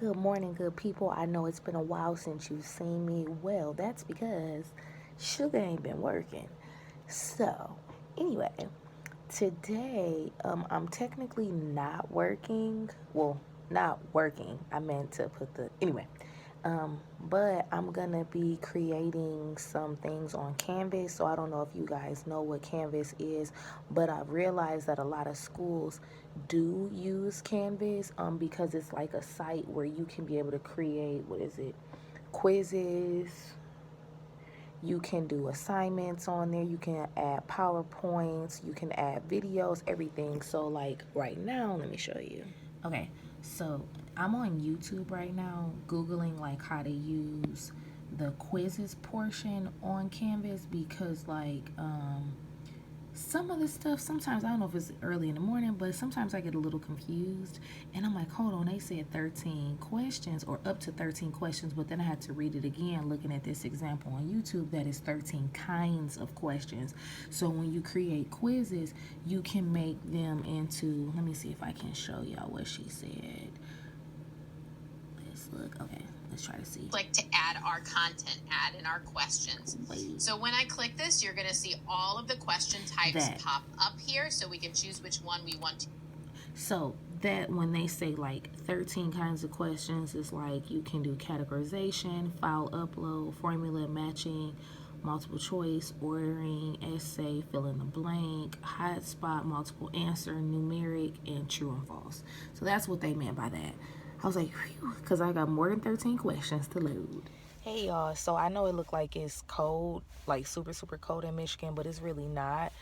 Good morning, good people. I know it's been a while since you've seen me. Well, that's because sugar ain't been working. So, anyway, today I'm technically not working. Well, not working. I meant to put the anyway. But I'm gonna be creating some things on Canvas. So I don't know if you guys know what Canvas is, but I've realized that a lot of schools do use Canvas because it's like a site where you can be able to create, what is it, quizzes. You can do assignments on there. You can add PowerPoints. You can add videos, everything. So, like right now, let me show you. Okay, so I'm on YouTube right now, Googling like how to use the quizzes portion on Canvas because, like, some of the stuff sometimes I don't know if it's early in the morning, but sometimes I get a little confused and I'm like, hold on, they said 13 questions or up to 13 questions, but then I had to read it again looking at this example on YouTube that is 13 kinds of questions. So when you create quizzes, you can make them into, let me see if I can show y'all what she said. Let's look. Okay, let's try to see. Click to add our content, add in our questions. Wait. So when I click this, you're going to see all of the question types pop up here so we can choose which one we want to. So that when they say like 13 kinds of questions, it's like you can do categorization, file upload, formula matching, multiple choice, ordering, essay, fill in the blank, hotspot, multiple answer, numeric, and true and false. So that's what they meant by that. I was like, because I got more than 13 questions to load. Hey y'all, so I know it looked like it's cold, like super, super cold in Michigan, but it's really not.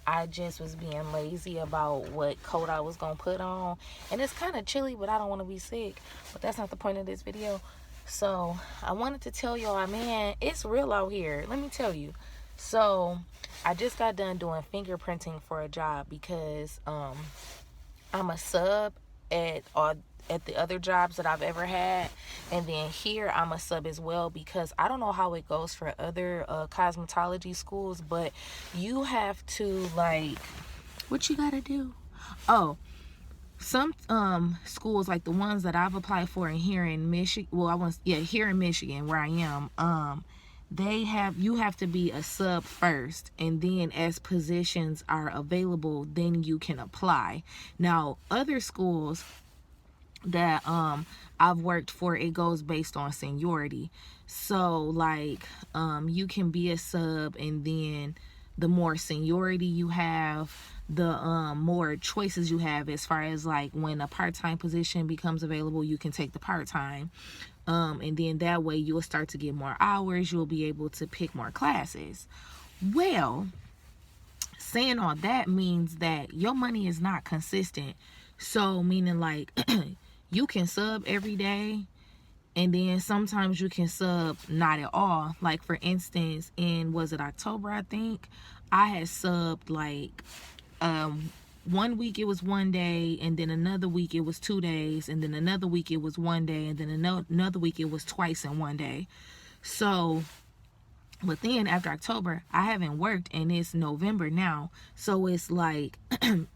I just was being lazy about what coat I was going to put on. And it's kind of chilly, but I don't want to be sick. But that's not the point of this video. So I wanted to tell y'all, man, it's real out here. Let me tell you. So I just got done doing fingerprinting for a job because I'm a sub at the other jobs that I've ever had, and then here I'm a sub as well because I don't know how it goes for other cosmetology schools, but you have to, like, what you gotta do? Oh, some schools like the ones that I've applied for in here in Michigan, well, here in Michigan where I am, you have to be a sub first, and then as positions are available, then you can apply. Now other schools that I've worked for, it goes based on seniority. So like you can be a sub, and then the more seniority you have, the more choices you have as far as like when a part-time position becomes available, you can take the part-time, and then that way you'll start to get more hours, you'll be able to pick more classes. Well, saying all that means that your money is not consistent. So meaning like you can sub every day, and then sometimes you can sub not at all. Like for instance, in, was it October, I think I had subbed like 1 week it was 1 day, and then another week it was 2 days, and then another week it was 1 day, and then another week it was twice in 1 day. So but then after October, I haven't worked, and it's November now. So it's like,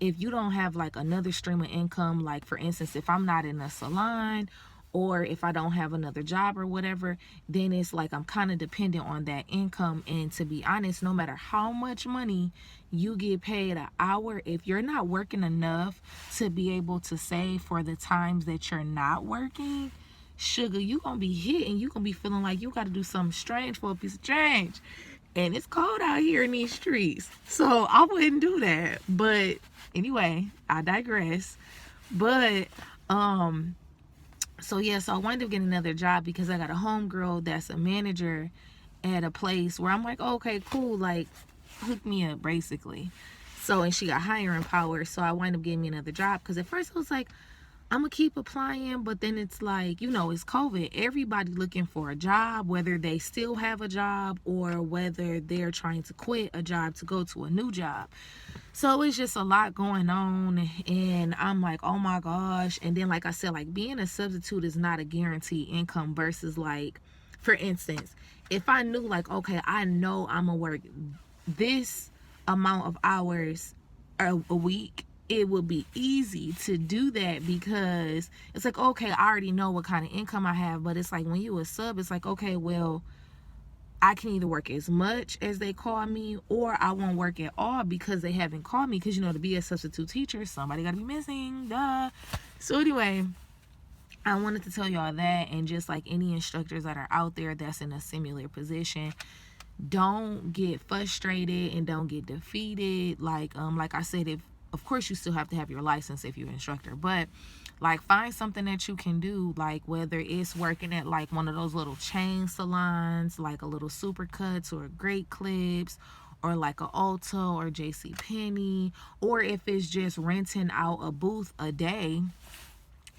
if you don't have like another stream of income, like for instance, if I'm not in a salon, or if I don't have another job or whatever, then it's like I'm kind of dependent on that income. And to be honest, no matter how much money you get paid an hour, if you're not working enough to be able to save for the times that you're not working, sugar, you gonna be hit, and you gonna be feeling like you gotta do something strange for a piece of change. And it's cold out here in these streets, so I wouldn't do that. But anyway, I digress. But so yeah, so I wound up getting another job because I got a homegirl that's a manager at a place where I'm like, oh, okay, cool, like hook me up basically. So, and she got hiring power, so I wind up getting me another job because at first I was like, I'm gonna keep applying, but then it's like, you know, it's COVID. Everybody looking for a job, whether they still have a job or whether they're trying to quit a job to go to a new job. So it's just a lot going on, and I'm like, oh my gosh. And then like I said, like being a substitute is not a guaranteed income versus like, for instance, if I knew like, okay, I know I'm gonna work this amount of hours a week, it would be easy to do that because it's like, okay, I already know what kind of income I have. But it's like when you a sub, it's like, okay, well, I can either work as much as they call me, or I won't work at all because they haven't called me. Because, to be a substitute teacher, somebody got to be missing. Duh. So anyway, I wanted to tell y'all that, and just like any instructors that are out there that's in a similar position, don't get frustrated and don't get defeated. Like I said, if of course you still have to have your license if you're an instructor, but like find something that you can do, like whether it's working at like one of those little chain salons, like a little Supercuts or Great Clips, or like a Ulta or JC Penney, or if it's just renting out a booth a day.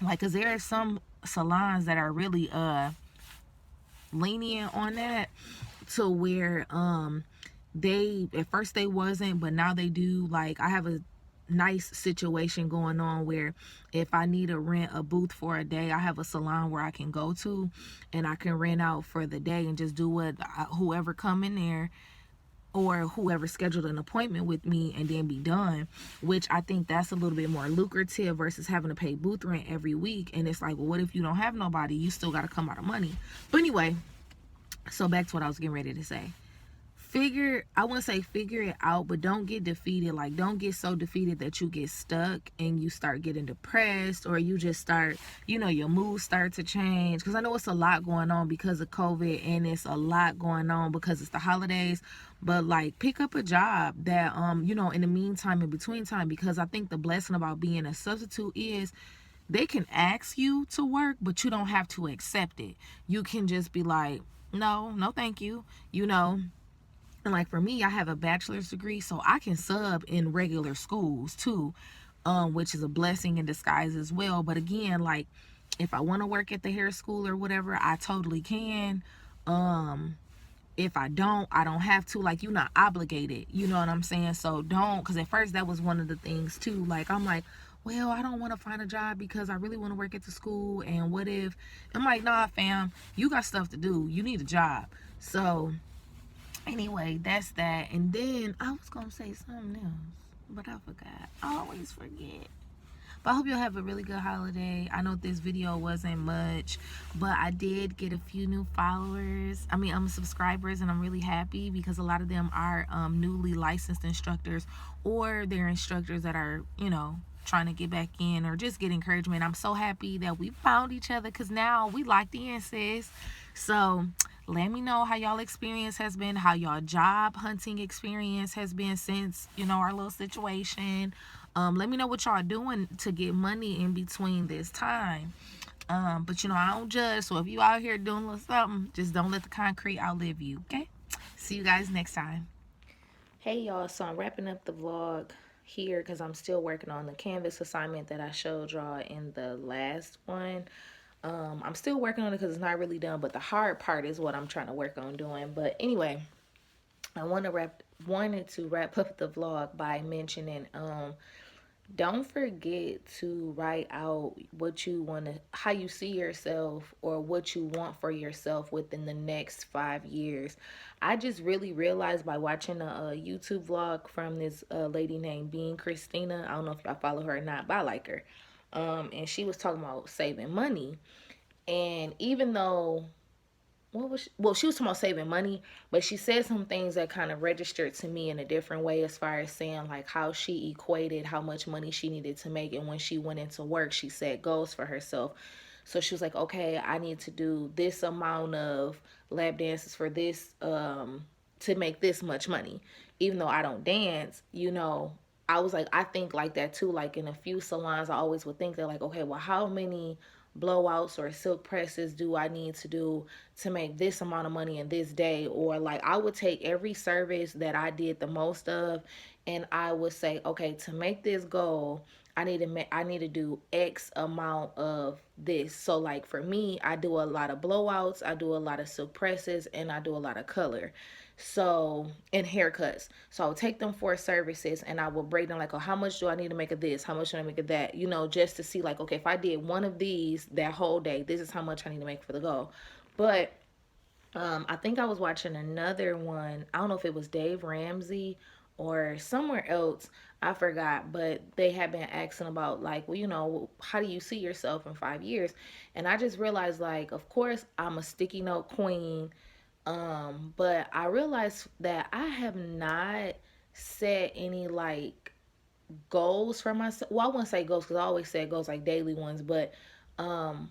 Like, cause there are some salons that are really lenient on that, to where they at first they wasn't, but now they do. Like, I have a nice situation going on where if I need to rent a booth for a day, I have a salon where I can go to and I can rent out for the day and just do what whoever come in there or whoever scheduled an appointment with me, and then be done, which I think that's a little bit more lucrative versus having to pay booth rent every week. And it's like, well, what if you don't have nobody? You still got to come out of money. But anyway, so back to what I was getting ready to say. I wouldn't say figure it out, but don't get defeated. Like, don't get so defeated that you get stuck and you start getting depressed, or you just start, your mood start to change. Because I know it's a lot going on because of COVID, and it's a lot going on because it's the holidays. But like, pick up a job that in the meantime, in between time, because I think the blessing about being a substitute is they can ask you to work, but you don't have to accept it. You can just be like, no, thank you. And like for me, I have a bachelor's degree, so I can sub in regular schools too, which is a blessing in disguise as well. But again, like if I want to work at the hair school or whatever, I totally can. If I don't have to. Like, you're not obligated. You know what I'm saying? So don't, because at first that was one of the things too. Like, I'm like, well, I don't want to find a job because I really want to work at the school. And what if, I'm like, nah, fam, you got stuff to do. You need a job. So anyway, that's that. And then I was gonna say something else, but I forgot. I always forget. But I hope you'll have a really good holiday. I know this video wasn't much, but I did get a few new followers. Subscribers, and I'm really happy because a lot of them are newly licensed instructors, or they're instructors that are, trying to get back in or just get encouragement. I'm so happy that we found each other because now we locked in, sis. So let me know how y'all experience has been, how y'all job hunting experience has been since, our little situation. Let me know what y'all doing to get money in between this time. But I don't judge. So if you out here doing a little something, just don't let the concrete outlive you. Okay? See you guys next time. Hey y'all, so I'm wrapping up the vlog here because I'm still working on the Canvas assignment that I showed y'all in the last one. I'm still working on it because it's not really done, but the hard part is what I'm trying to work on doing. But anyway, I wanted to wrap up the vlog by mentioning don't forget to write out what you want to, how you see yourself, or what you want for yourself within the next 5 years. I just really realized by watching a YouTube vlog from this lady named Being Christina. I don't know if I follow her or not, but I like her. And she was talking about saving money. And even though she was talking about saving money, but she said some things that kind of registered to me in a different way, as far as saying like how she equated how much money she needed to make, and when she went into work, she set goals for herself. So she was like, okay, I need to do this amount of lap dances for this to make this much money. Even though I don't dance, I was like, I think like that too. Like in a few salons, I always would think that like, okay, well, how many blowouts or silk presses do I need to do to make this amount of money in this day? Or like, I would take every service that I did the most of, and I would say, okay, to make this goal, I need to do X amount of this. So like for me, I do a lot of blowouts, I do a lot of silk presses, and I do a lot of color. So, and haircuts. So I'll take them 4 services and I will break down like, oh, how much do I need to make of this? How much do I make of that? Just to see like, okay, if I did one of these that whole day, this is how much I need to make for the goal. But I think I was watching another one. I don't know if it was Dave Ramsey or somewhere else. I forgot, but they have been asking about like, well, how do you see yourself in 5 years? And I just realized like, of course, I'm a sticky note queen. But I realized that I have not set any like goals for myself. Well, I wouldn't say goals because I always say goals like daily ones, but um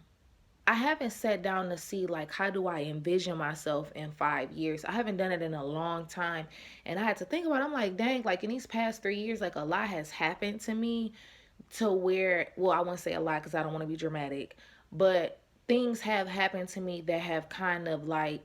I haven't sat down to see like how do I envision myself in 5 years. I haven't done it in a long time. And I had to think about it. I'm like, dang, like in these past 3 years, like a lot has happened to me to where, well, I wouldn't say a lot because I don't want to be dramatic, but things have happened to me that have kind of like,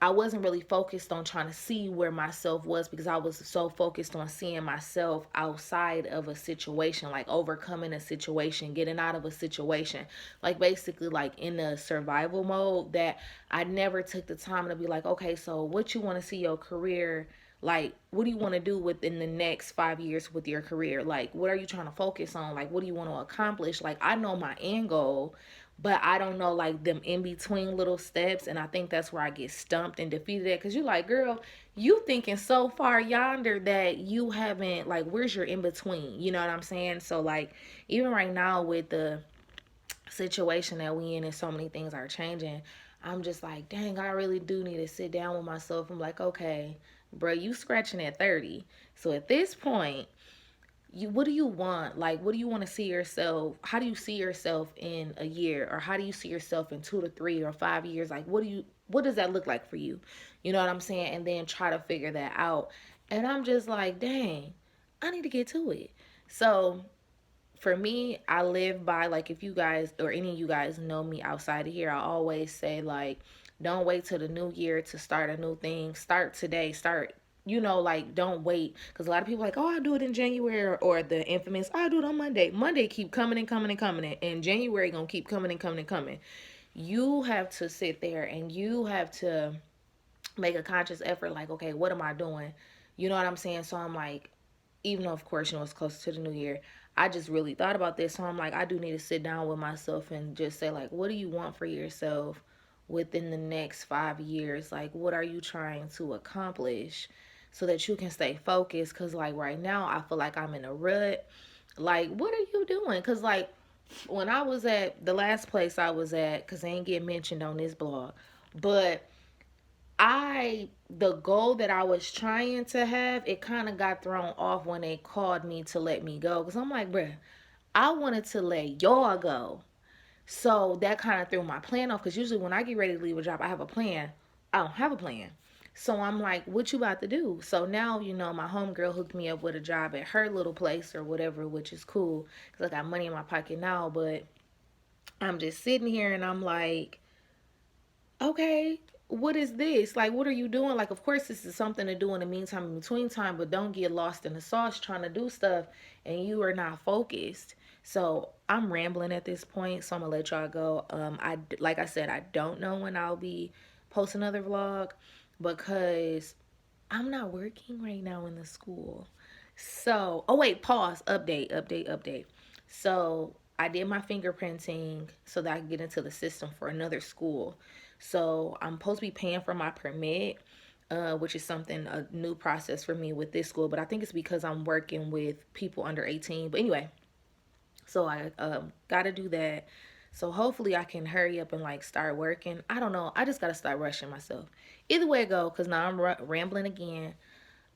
I wasn't really focused on trying to see where myself was because I was so focused on seeing myself outside of a situation, like overcoming a situation, getting out of a situation, like basically like in a survival mode, that I never took the time to be like, okay, so what you want to see your career, like what do you want to do within the next 5 years with your career, like what are you trying to focus on, like what do you want to accomplish, like I know my end goal, but I don't know like them in between little steps, and I think that's where I get stumped and defeated at. Cause you're like, girl, you thinking so far yonder that you haven't like, where's your in between? You know what I'm saying? So like, even right now with the situation that we in and so many things are changing, I'm just like, dang, I really do need to sit down with myself. I'm like, okay, bro, you scratching at 30. So at this point, what do you want, like what do you want to see yourself, how do you see yourself in a year, or how do you see yourself in 2 to 3 or 5 years, like what does that look like for you, you know what I'm saying, and then try to figure that out. And I'm just like, dang, I need to get to it. So for me, I live by like, if you guys or any of you guys know me outside of here, I always say like, don't wait till the new year to start a new thing. Start today. Start, like don't wait, because a lot of people are like, oh, I'll do it in January, or the infamous, I'll do it on Monday. Monday keep coming and coming and coming, and January gonna keep coming and coming and coming. You have to sit there and you have to make a conscious effort, like, okay, what am I doing? You know what I'm saying? So I'm like, even though of course it's close to the new year, I just really thought about this. So I'm like, I do need to sit down with myself and just say like, what do you want for yourself within the next 5 years? Like, what are you trying to accomplish so that you can stay focused? Because like right now I feel like I'm in a rut. Like, what are you doing? Because like when I was at the last place I was at, because they ain't get mentioned on this blog, but the goal that I was trying to have, it kind of got thrown off when they called me to let me go. Because I'm like, bruh, I wanted to let y'all go. So that kind of threw my plan off. Because usually when I get ready to leave a job, I have a plan. I don't have a plan. So I'm like, what you about to do? So now, my homegirl hooked me up with a job at her little place or whatever, which is cool. Because I got money in my pocket now. But I'm just sitting here and I'm like, okay, what is this? Like, what are you doing? Like, of course, this is something to do in the meantime, in between time, but don't get lost in the sauce trying to do stuff and you are not focused. So I'm rambling at this point, so I'm gonna let y'all go. Like I said, I don't know when I'll be posting another vlog because I'm not working right now in the school. So, oh wait, pause, update. So, I did my fingerprinting so that I can get into the system for another school. So, I'm supposed to be paying for my permit, which is something, a new process for me with this school. But I think it's because I'm working with people under 18. But anyway, so I got to do that. So hopefully I can hurry up and like start working. I don't know. I just got to start rushing myself. Either way it go, because now I'm rambling again.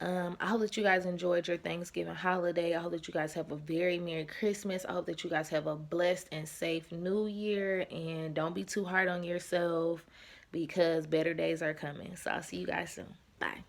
I hope that you guys enjoyed your Thanksgiving holiday. I hope that you guys have a very Merry Christmas. I hope that you guys have a blessed and safe New Year. And don't be too hard on yourself because better days are coming. So I'll see you guys soon. Bye.